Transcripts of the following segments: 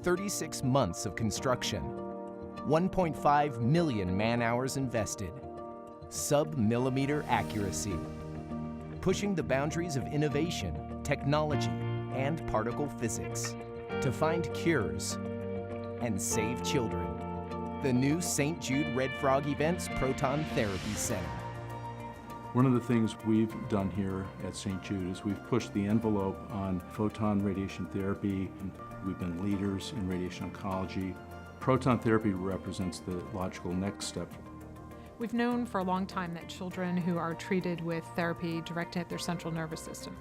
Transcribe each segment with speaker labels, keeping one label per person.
Speaker 1: 36 months of construction, 1.5 million man-hours invested, sub-millimeter accuracy, pushing the boundaries of innovation, technology, and particle physics to find cures and save children. The new St. Jude Red Frog Events Proton Therapy Center.
Speaker 2: One of the things we've done here at St. Jude is we've pushed the envelope on photon radiation therapy. We've been leaders in radiation oncology. Proton therapy represents the logical next step.
Speaker 3: We've known for a long time that children who are treated with therapy directed at their central nervous system,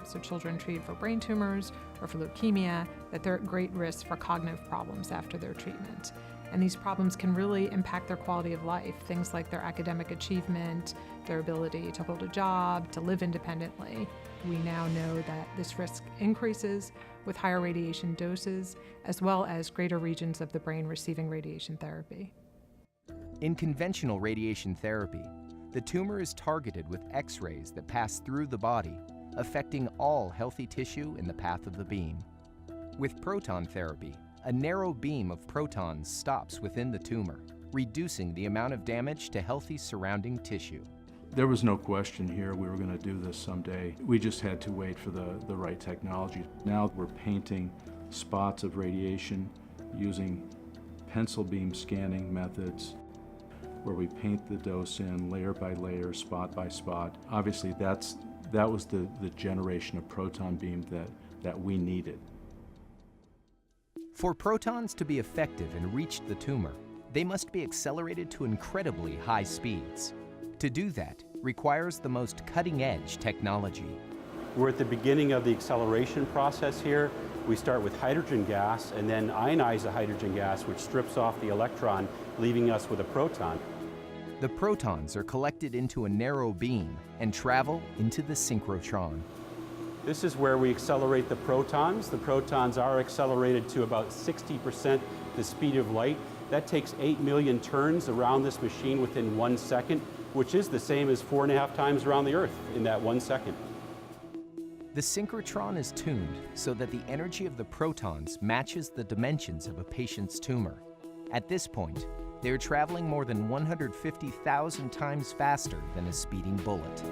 Speaker 3: so children treated for brain tumors or for leukemia, that they're at great risk for cognitive problems after their treatment. And these problems can really impact their quality of life, things like their academic achievement, their ability to hold a job, to live independently. We now know that this risk increases with higher radiation doses, as well as greater regions of the brain receiving radiation therapy.
Speaker 1: In conventional radiation therapy, the tumor is targeted with X-rays that pass through the body, affecting all healthy tissue in the path of the beam. With proton therapy, a narrow beam of protons stops within the tumor, reducing the amount of damage to healthy surrounding tissue.
Speaker 2: There was no question here we were going to do this someday. We just had to wait for the right technology. Now we're painting spots of radiation using pencil beam scanning methods where we paint the dose in layer by layer, spot by spot. Obviously that was the generation of proton beam that we needed.
Speaker 1: For protons to be effective and reach the tumor, they must be accelerated to incredibly high speeds. To do that requires the most cutting-edge technology.
Speaker 4: We're at the beginning of the acceleration process here. We start with hydrogen gas and then ionize the hydrogen gas, which strips off the electron, leaving us with a proton.
Speaker 1: The protons are collected into a narrow beam and travel into the synchrotron.
Speaker 4: This is where we accelerate the protons. The protons are accelerated to about 60% the speed of light. That takes 8 million turns around this machine within 1 second, which is the same as 4.5 times around the Earth in that 1 second.
Speaker 1: The synchrotron is tuned so that the energy of the protons matches the dimensions of a patient's tumor. At this point, they're traveling more than 150,000 times faster than a speeding bullet.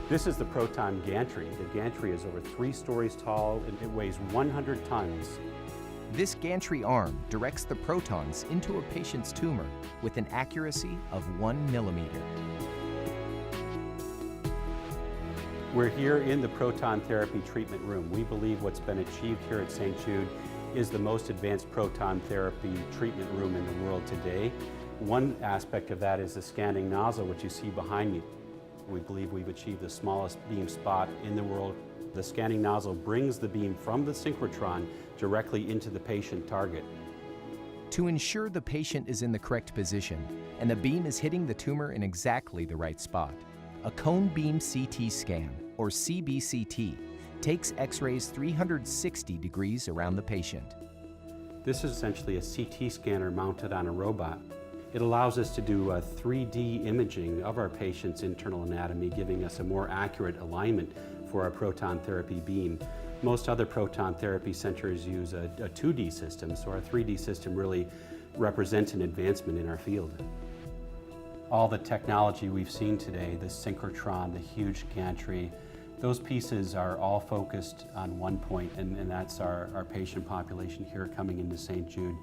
Speaker 4: This is the proton gantry. The gantry is over 3 stories tall and it weighs 100 tons.
Speaker 1: This gantry arm directs the protons into a patient's tumor with an accuracy of 1 millimeter.
Speaker 4: We're here in the proton therapy treatment room. We believe what's been achieved here at St. Jude is the most advanced proton therapy treatment room in the world today. One aspect of that is the scanning nozzle, which you see behind me. We believe we've achieved the smallest beam spot in the world. The scanning nozzle brings the beam from the synchrotron directly into the patient target.
Speaker 1: To ensure the patient is in the correct position and the beam is hitting the tumor in exactly the right spot, a cone beam CT scan, or CBCT, takes X-rays 360 degrees around the patient.
Speaker 4: This is essentially a CT scanner mounted on a robot. It allows us to do a 3D imaging of our patient's internal anatomy, giving us a more accurate alignment for our proton therapy beam. Most other proton therapy centers use a 2D system, so our 3D system really represents an advancement in our field. All the technology we've seen today, the synchrotron, the huge gantry, those pieces are all focused on one point, and that's our patient population here coming into St. Jude.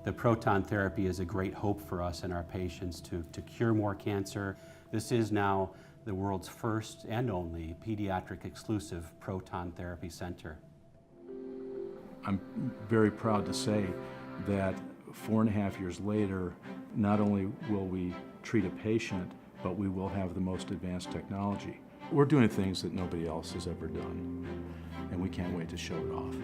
Speaker 4: The proton therapy is a great hope for us and our patients to cure more cancer. This is now the world's first and only pediatric exclusive proton therapy center.
Speaker 2: I'm very proud to say that 4.5 years later, not only will we treat a patient, but we will have the most advanced technology. We're doing things that nobody else has ever done, and we can't wait to show it off.